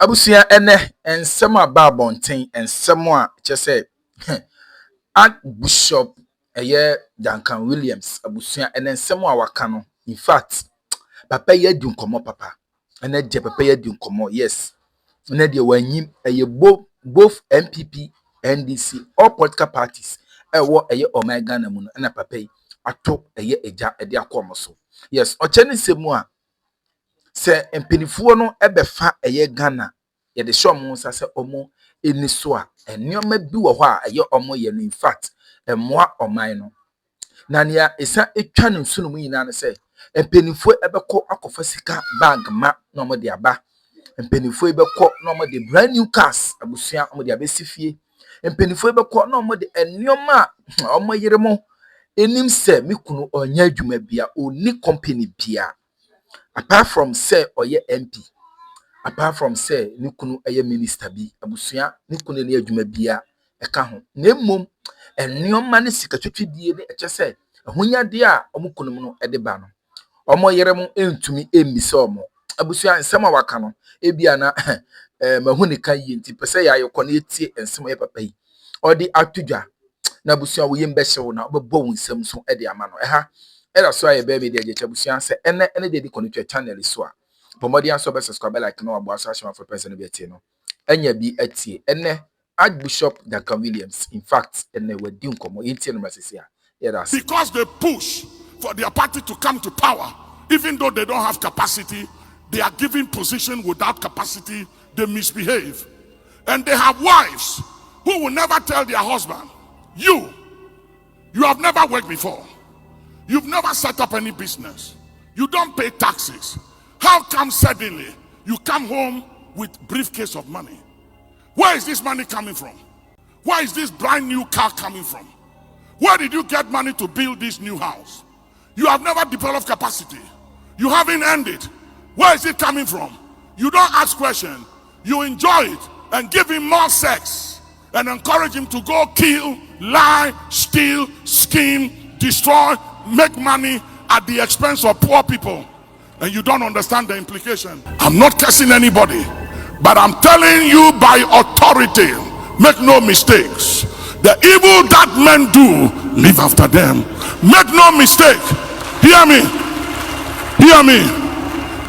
Abusia ene ensem aba abonten ensem a che say Archbishop Duncan Williams abusia ene ensem a waka no. In fact, papa ye di nkomo papa. Ene de papa ye di nkomo. Yes. Ene de wanyim both MPP, NDC, all political parties. Ewo Omega na mu no na papa yi ato eja ede akomo so. Yes, ocheni semu a se empenifuo no ebefa Ghana ye de show mo nsa se omo eni so a enioma bi wo ho a omo ye no. In fact emmoa oman no na nia esa etwa no nsu no mu nyina no se empenifuo ebekọ akofa sika bag ma na omo de aba. Empenifuo ebekọ na omo de brand new cars abusia omo de abesifie. Empenifuo ebekọ na omo de enioma omo yeremo enim se mikunu onya adwuma bia oni company bia. Apart from say oye MP, apart from say nikunu eye minister bi abusia nikunu ne adwuma bia eka ho na mmom enioma ne sika twetwedie ne eche say ahunyade a omukunum no ede ba no omo yerem entumi emmisa omo abusia nsema waka no ebia na mahunika yi nti pese ya yekọ na etie nsema ye papa yi odi Atigya na abusia wo yembe hyew na obebo wo nsem so ede ama no Era so aye be media je chabusian se ene de di connect channel so a pomodian so be subscribe like no abo aso ahwe for person be tie no anya bi atie ene Archbishop Duncan Williams. In fact ene wadi nkomo yentie no masese a era because they push for their party to come to power even though they don't have capacity. They are given position without capacity. They misbehave, and they have wives who will never tell their husband, you have never worked before. You've never set up any business. You don't pay taxes. How come suddenly you come home with briefcase of money? Where is this money coming from? Where is this brand new car coming from? Where did you get money to build this new house? You have never developed capacity. You haven't earned it. Where is it coming from? You don't ask questions. You enjoy it and give him more sex and encourage him to go kill, lie, steal, scheme, destroy, make money at the expense of poor people, and you don't understand the implication. I'm not cursing anybody, but I'm telling you by authority, make no mistakes. The evil that men do, live after them. Make no mistake. Hear me. Hear me.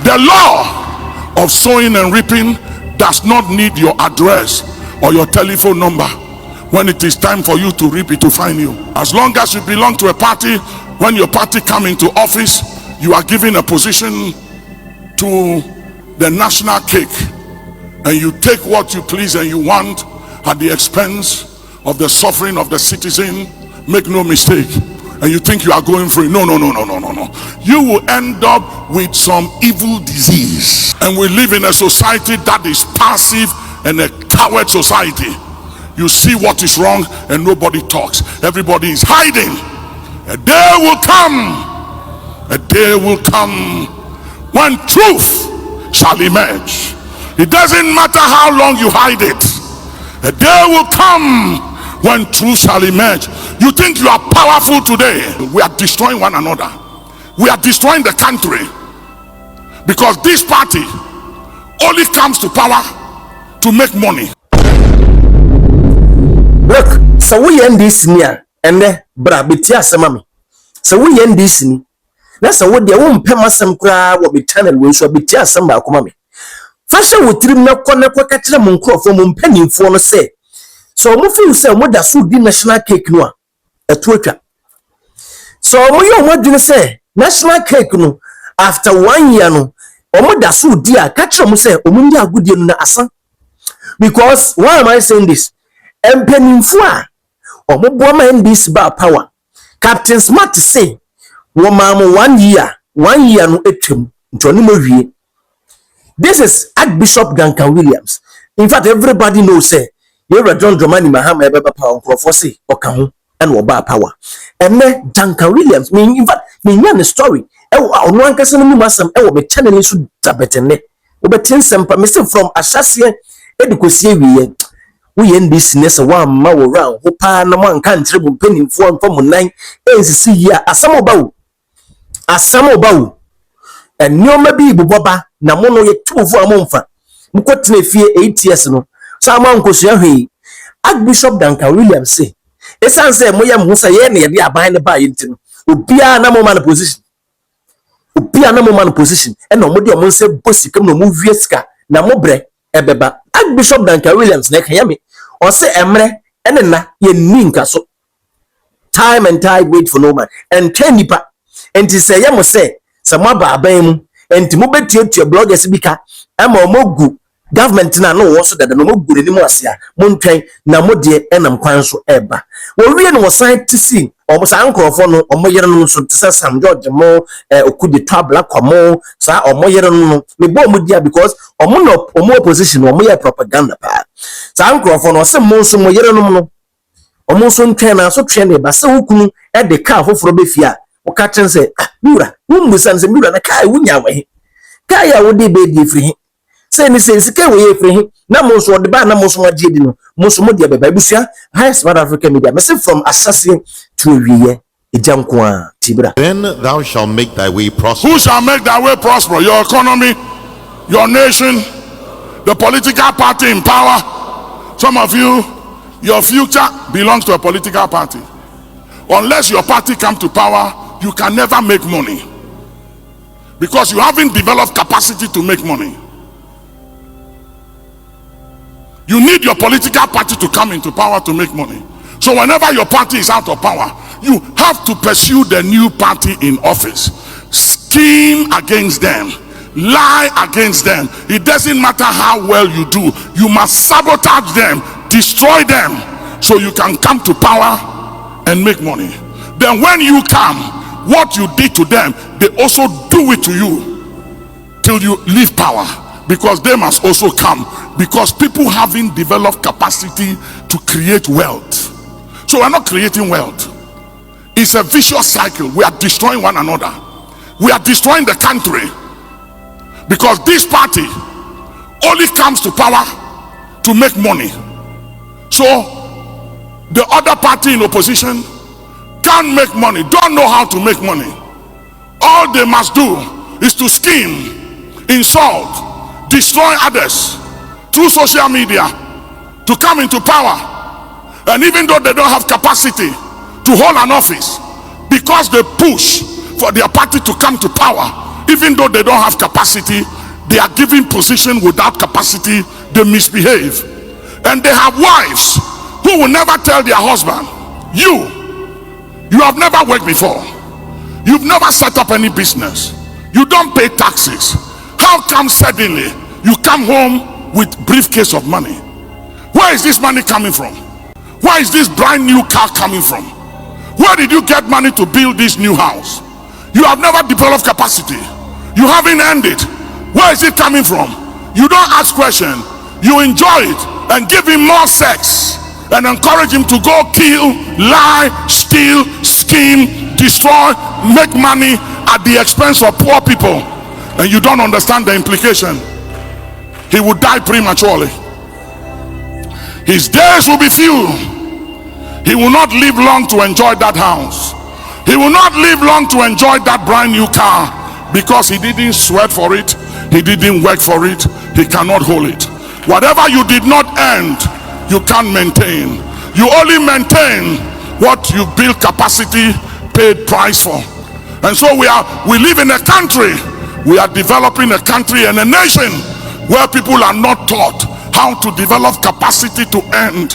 The law of sowing and reaping does not need your address or your telephone number. When it is time for you to reap, it will find you. As long as you belong to a party, when your party come into office, you are given a position to the national cake, and you take what you please and you want at the expense of the suffering of the citizen. Make no mistake. And you think you are going free. No. You will end up with some evil disease. And we live in a society that is passive and a coward society. You see what is wrong and nobody talks. Everybody is hiding. A day will come. A day will come when truth shall emerge. It doesn't matter how long you hide it. A day will come when truth shall emerge. You think you are powerful today. We are destroying one another. We are destroying the country because this party only comes to power to make money. Look, so we end this near and then brabitia samami. So we end this ni. That's a word they won't pay masam kra will be channel we shall be tia samba kumami. Fashion with trim no corner quackatcha munko from penny for no say. So mo feel say mo da so di national cake no a Twitter. So mo yo mo dwene say national cake no after 1 year no omo da so di a catch mo say omo ndi agudie no na asan. Because why am I saying this? Empenimfo a omo bo ma NDC ba power. Captain Smart say woman 1 year no etwem ntoni mo wie. This is Archbishop Duncan Williams. In fact, everybody knows say you're John Dramani Mahama ebe power prophecy okaho and oba power. And then Duncan Williams mean in fact me yan story. E ono ankasa no mu masam e wo me channel so dabetene. Obetin sempa me say from asase edukosie wiye. We end this ness one ma wo round ho pa na man kan kire bu penimfo anfa mu nan ensisi ya asamo bawo. And nyoma bi boba na mo no ye tufo amomfa mukotene fie 8 years no so ama nkosua hwe Archbishop Duncan Williams say esan say moya mo say ye na ye de aban ne ba yinti no obia na mo man position e no mo de mo say bosi kam no mo wie sika na mo bre ebeba Archbishop Duncan Williams na kan yame o say emre enena ye ninka so time and tide wait for no man and nipa enti say ye mo say mo ba aban mu enti mo betuatua bloggers bi ka ama mo gu government na no wo so dada no mo gu ni mo ase a mo ntwen na mo de enam kwan so eba wo wie no san tisi o mo san krofo no o mo yere no so tse Sam George mo okudi tabla kwamo sa o mo yere no me bo mo dia because o mo no o mo opposition o mo ye propaganda pa san krofo no se mo so mo yere no o mo so ntwen na so twen ne ba se hukunu e de ka foforo be fia o ka chen se mura wo musan se mura na kai wunya we kai ya wo de be di free say ni say sika we free na mo so de ba na mo so ma die di no mo so mo de be ba busua high smart African media me say from assassin to wiye ejanko a tibra. Then thou shalt make thy way prosperous. Who shall make thy way prosperous? Your economy, your nation, the political party in power. Some of you, your future belongs to a political party. Unless your party come to power, you can never make money, because you haven't developed capacity to make money. You need your political party to come into power to make money. So whenever your party is out of power, you have to pursue the new party in office, scheme against them, lie against them. It doesn't matter how well you do, you must sabotage them, destroy them, so you can come to power and make money. Then when you come, what you did to them, they also do it to you till you leave power, because they must also come, because people haven't developed capacity to create wealth. So we're not creating wealth. It's a vicious cycle. We are destroying one another. We are destroying the country, because this party only comes to power to make money. So the other party in opposition can't make money, don't know how to make money. All they must do is to scheme, insult, destroy others through social media to come into power. And even though they don't have capacity to hold an office, because they push for their party to come to power, even though they don't have capacity, they are given position without capacity, they misbehave. And they have wives who will never tell their husband, you have never worked before, you've never set up any business, you don't pay taxes, how come suddenly you come home with briefcase of money? Where is this money coming from? Where is this brand new car coming from? Where did you get money to build this new house? You have never developed capacity, you haven't earned it. Where is it coming from? You don't ask questions, you enjoy it and give him more sex and encourage him to go kill, lie, steal, scheme, destroy, make money at the expense of poor people. And you don't understand the implication. He will die prematurely. His days will be few. He will not live long to enjoy that house. He will not live long to enjoy that brand new car, because he didn't sweat for it, he didn't work for it, he cannot hold it. Whatever you did not earn, you can't maintain. You only maintain what you build capacity, paid price for. And so we live in a country, we are developing a country and a nation where people are not taught how to develop capacity to earn.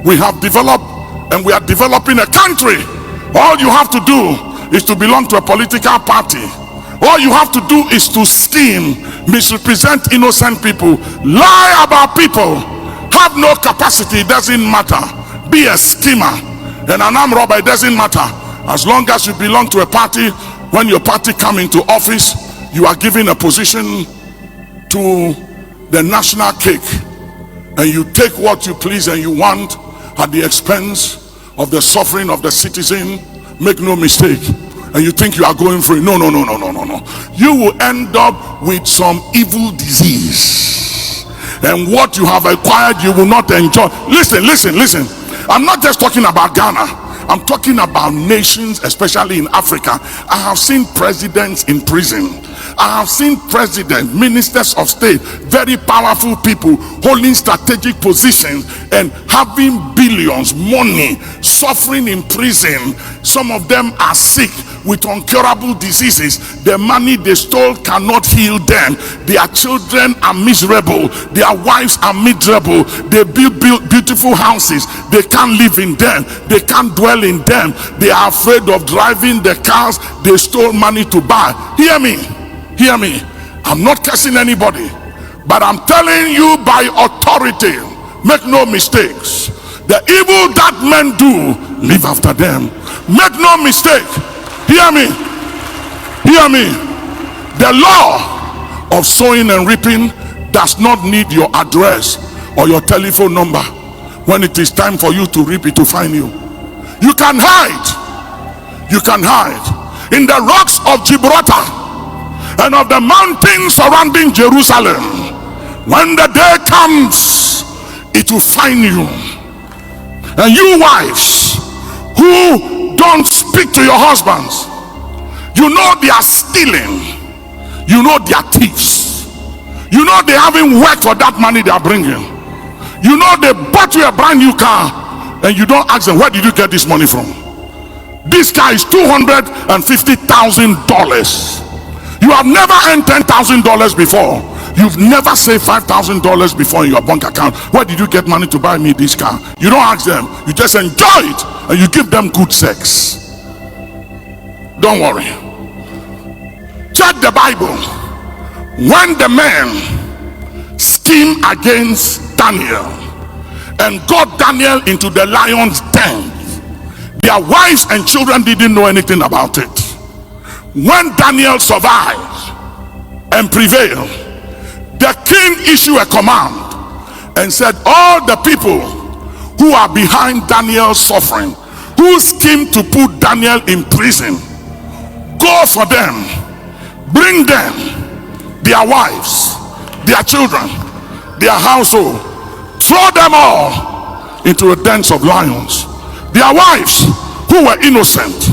We have developed, and we are developing a country. All you have to do is to belong to a political party. All you have to do is to scheme, misrepresent innocent people, lie about people, have no capacity, it doesn't matter. Be a schemer and an armed robber, it doesn't matter. As long as you belong to a party, when your party come into office, you are given a position to the national cake, and you take what you please and you want at the expense of the suffering of the citizen. Make no mistake, and you think you are going free. No. You will end up with some evil disease, and what you have acquired you will not enjoy. Listen. I'm not just talking about Ghana, I'm talking about nations, especially in Africa. I have seen presidents in prison, I have seen presidents, ministers of state, very powerful people holding strategic positions and having billions, money, suffering in prison. Some of them are sick with incurable diseases. The money they stole cannot heal them. Their children are miserable. Their wives are miserable. They build beautiful houses. They can't live in them. They can't dwell in them. They are afraid of driving the cars they stole money to buy. Hear me. Hear me. I'm not cursing anybody, but I'm telling you by authority, make no mistakes. The evil that men do, live after them. Make no mistake. Hear me. Hear me. The law of sowing and reaping does not need your address or your telephone number. When it is time for you to reap, it will find you. You can hide. You can hide in the rocks of Gibraltar and of the mountains surrounding Jerusalem. When the day comes, it will find you. And you wives who don't speak to your husbands, you know they are stealing, you know they are thieves, you know they haven't worked for that money they are bringing, you know they bought you a brand new car and you don't ask them, where did you get this money from? This car is $250,000. You have never earned $10,000 before. You've never saved $5,000 before in your bank account. Where did you get money to buy me this car? You don't ask them. You just enjoy it and you give them good sex. Don't worry. Check the Bible. When the men schemed against Daniel and got Daniel into the lion's den, their wives and children didn't know anything about it. When Daniel survived and prevailed, the king issued a command and said, all the people who are behind Daniel's suffering, who schemed to put Daniel in prison, go for them, bring them, their wives, their children, their household, throw them all into the dens of lions. Their wives who were innocent,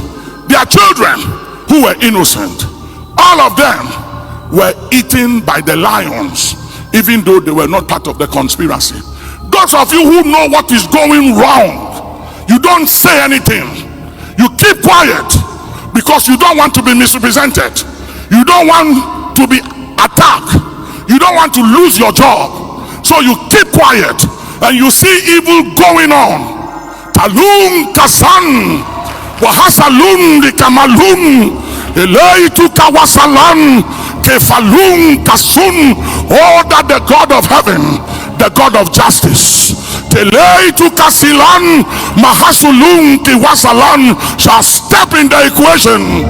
their children who were innocent, all of them were eaten by the lions, even though they were not part of the conspiracy. Those of you who know what is going wrong, you don't say anything. You keep quiet because you don't want to be misrepresented. You don't want to be attacked. You don't want to lose your job. So you keep quiet and you see evil going on. Talun kasan wahasalun likamalun eleitu kawasalan kefalun kasun. Oh, that the God of heaven, the God of justice, eleitu kasilan mahasulun kiwasalan, shall step in the equation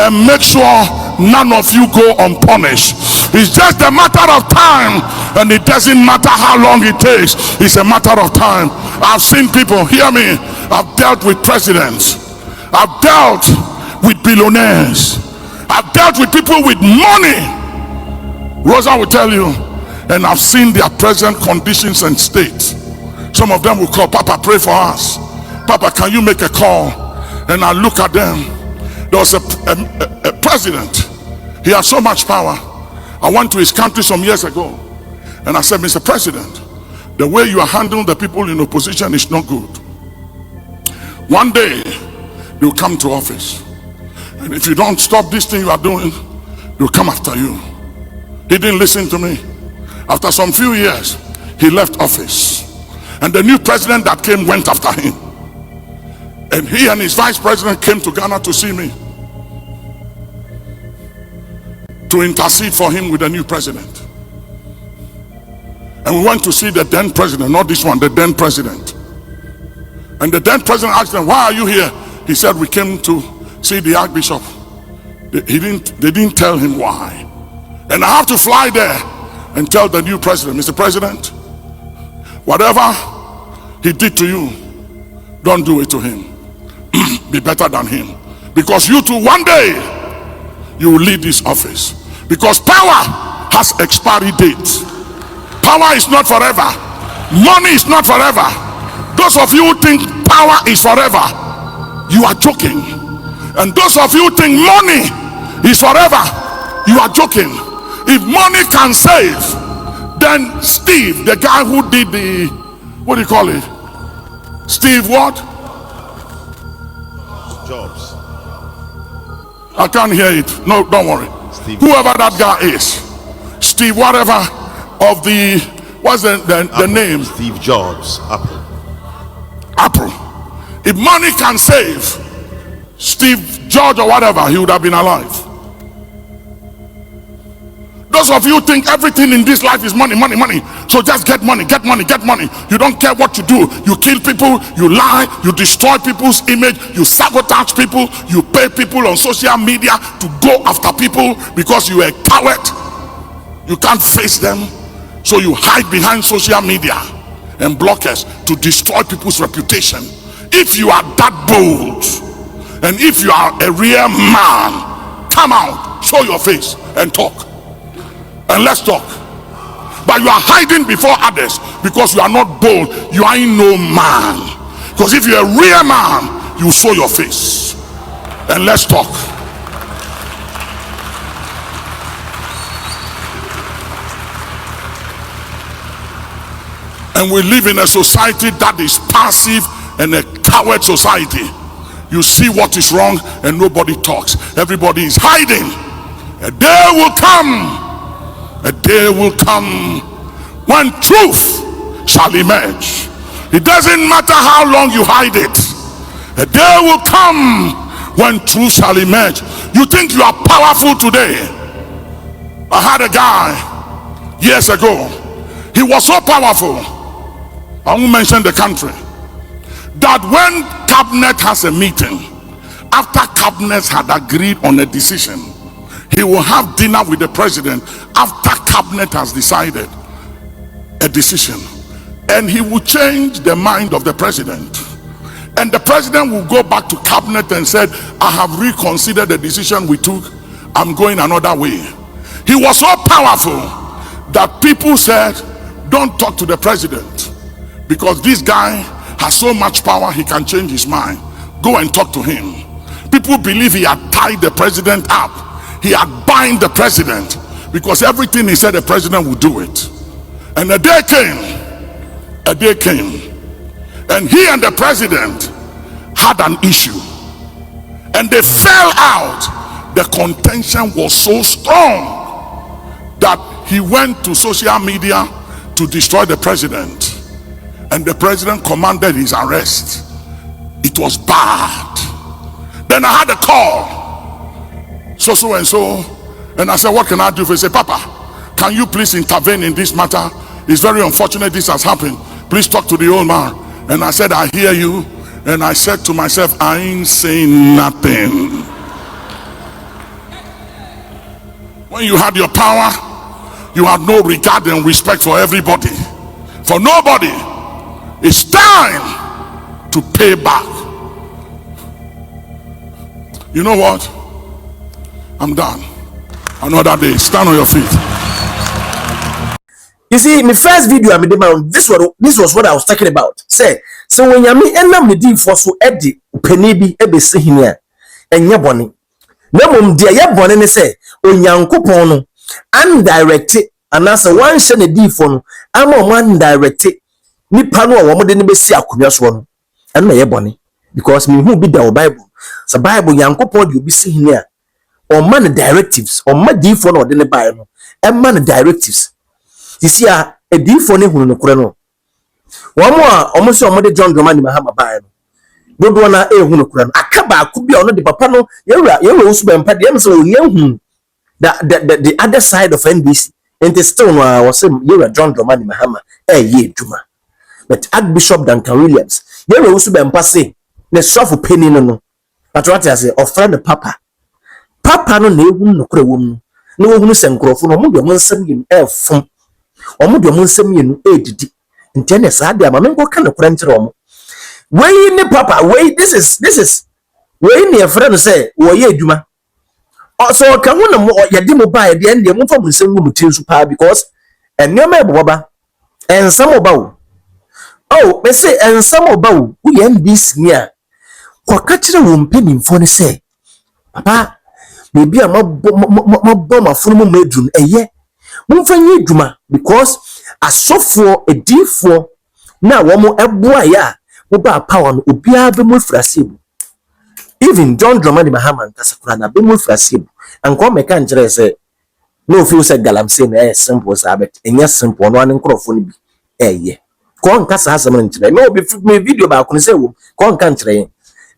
and make sure none of you go unpunished. It's just a matter of time, and it doesn't matter how long it takes. It's a matter of time. I've seen people, hear me, I've dealt with presidents, I've dealt with billionaires, I've dealt with people with money. Rosa will tell you, and I've seen their present conditions and states. Some of them will call, Papa, pray for us. Papa, can you make a call? And I look at them. There was a president. He had so much power. I went to his country some years ago and I said, Mr. President, the way you are handling the people in opposition is not good. One day they'll come to office, and if you don't stop this thing you are doing, they'll come after you. He didn't listen to me. After some few years, he left office, and the new president that came went after him, and he and his vice president came to Ghana to see me, to intercede for him with the new president. And we went to see the then president, not this one, the then president. And the then president asked them, why are you here? He said, we came to see the archbishop. They didn't tell him why. And I have to fly there and tell the new president, Mr. President, whatever he did to you, don't do it to him. Be better than him. Because you too, one day, you will leave this office. Because power has expiry date. Power is not forever. Money is not forever. Those of you who think power is forever, you are joking. And those of you who think money is forever, You are joking. If money can save, then Steve, the guy who did the, what do you call it? Steve what? Jobs. I can't hear it. No, don't worry. Steve. Whoever that guy is, Steve whatever of the, what's the name? Steve Jobs. Apple. If money can save Steve George or whatever, he would have been alive. Those of you think everything in this life is money, money, money. So just get money, get money, get money. You don't care what you do. You kill people, you lie, you destroy people's image, you sabotage people, you pay people on social media to go after people because you are a coward. You can't face them. So you hide behind social media and blockers to destroy people's reputation. If you are that bold, and if you are a real man, come out, show your face and talk. And let's talk. But you are hiding before others because you are not bold. You are in no man. Because if you're a real man, you show your face. And let's talk. And we live in a society that is passive and a coward society. You see what is wrong and nobody talks. Everybody is hiding. A day will come. A day will come when truth shall emerge. It doesn't matter how long you hide it. A day will come when truth shall emerge. You think you are powerful today? I had a guy years ago. He was so powerful, I won't mention the country, that when cabinet has a meeting, after cabinet had agreed on a decision, he will have dinner with the president after cabinet has decided a decision, and he will change the mind of the president, and the president will go back to cabinet and said, I have reconsidered the decision we took, I'm going another way. He was so powerful that people said, don't talk to the president because this guy has so much power, he can change his mind. Go and talk to him. People believe he had tied the president up. He had bind the president because everything he said the president would do it. And a day came, and he and the president had an issue, and they fell out. The contention was so strong that he went to social media to destroy the president, and the president commanded his arrest. It was bad. Then I had a call, so and so, and I said, what can I do? He said, Papa, can you please intervene in this matter? It's very unfortunate this has happened. Please talk to the old man. And I said, I hear you. And I said to myself, I ain't saying nothing. When you had your power, you had no regard and respect for everybody, for nobody. It's time to pay back. You know what? I'm done. Another day. Stand on your feet. You see, my first video I made this was what I was talking about. Say, so when you mean enam the deep for so Eddie Penibi ebesi hinia enya boni. Na mum dia ye boni ne say onyankopon no undirected and as one share the deep for no ama one directed nipa no wo mo de ne besi akonwa so no and na ye boni because me who be the Bible. So Bible yankopon de obi si hinia or man directives or ma deep for no de ne Bible and man directives. You see a deep for ne hunu no kure no. One more almost somebody John Romani Mahama by no na hunu kure no akaba akubia ono de papa no yewa usu be mpa de so yehu the other side of NBC and the still was yewa John Romani Mahama ye duma but Archbishop Duncan Williams yewa usu be mpa say na swafu penny no but what I say offer the papa no na ehunu no kure wom no na ohunu senkrofo no mo de mo nsam yim fom omo de mo nsam yenu edidi ntene saade ama menko ka no kura nkyere omo wey ni papa wey this is wey ni friend say wo ye adwuma so ka hu no yede mo ba de ende mo fa mo nsam mu tinsu pa because enema eboba ensam oba wo me say ensam oba wo ye ndis ni a kwa ka kire wo mpanimfo ne say papa baby a mabɔ mafunu mu medrum eye momfa nyi adwuma because asofo edifo na womo eboa ya wo ba power no obia be mu frase bu even John Dramani Mahama nkasakura na be mu frase bu anko meka njere se no feel say galamsey na simple sabet enya simple no an nkrofo no bi eye ko nkasa asem njere no be me video ba ko se wo ko nka njere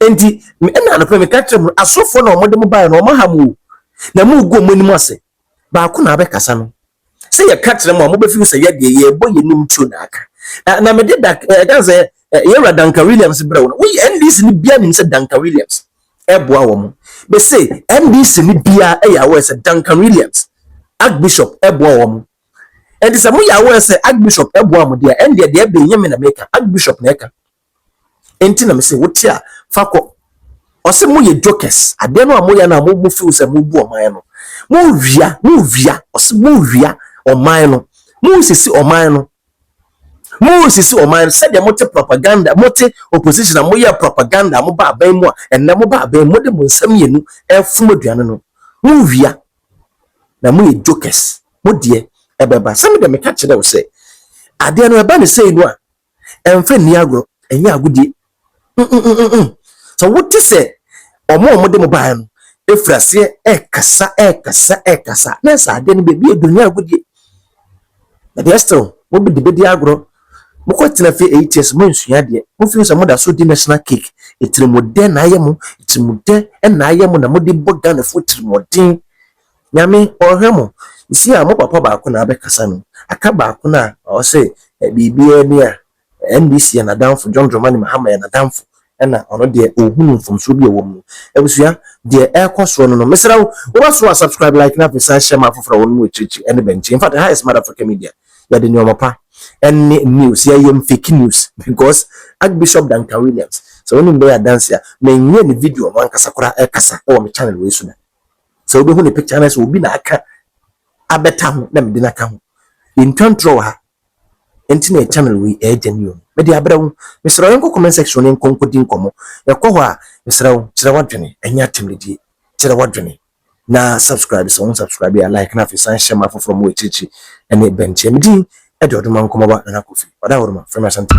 enti me na no pe me ka kyerem asofo na omode mu ba na omahamu na mu go mu ni mu ase ba ko na be kasa no say ye ka kyerem mo be feel say ye de ye bo ye nim chu na aka na me de da kan say ye Duncan Williams bro no we NDC ni bia nim say Duncan Williams eboa wo mo be say NDC ni bia ya we say Duncan Williams Archbishop eboa wo mo and say mo ya we say Archbishop eboa mo de and de be nyame na meka Archbishop na eka enti na me say wotia fako o say mo ye jokers ade no amoya na mo feel say mo bu o man no mo wia o say mo wia o man no mo sisi o man no mo sisi o man said mote propaganda mote opposition mo ya propaganda mo ba ban mu and na mo ba ban mo de mo nsam yenu efum aduane no mo wia na mo ye jokers mo de ebeba some de me ka kire wo say ade no eba ne say no a emfa ni agro enya agudi so what to say omo de mo ba no efrase ekasa na sa ade no bebi edunya agudi na de still mo bi de bedi agro mo ko tina fe 8 years mo nsua de mo fi so mo da so di national cake etirimoden na ayemo etirimoden na ayemo na mo de boga na fo etirimoden nyame ohwemo isi a mo papa ba ko na be kasa no aka ba ko na o se bibia ni a NDC na danfo John Dramani Mahama na danfo na ono de ohunu mfomso bi ewom ebusua de ekoso no mesra wo ba so subscribe like na pesa share ma foforo won mu echichi ene benchi in fact highest mother Africa media ya de nyoma pa any news ya yem fake news because Archbishop Duncan Williams so when be a dancer me nye ni video no ankasa kora ekasa e wo me channel we so na so obi hu ni picture na so obi na aka abeta ho na me de na ka ho in control ha enti channel we genuine me de abrawo mesra wo comment section en konkodi nkomo yakọ ho a mesra wo kire wadwene enya temredi kire wadwene na subscribe so subscribe ya like na fi san share ma from we chichi ene benchi medi e de oduma nkomo ba na kofi oda woruma from asante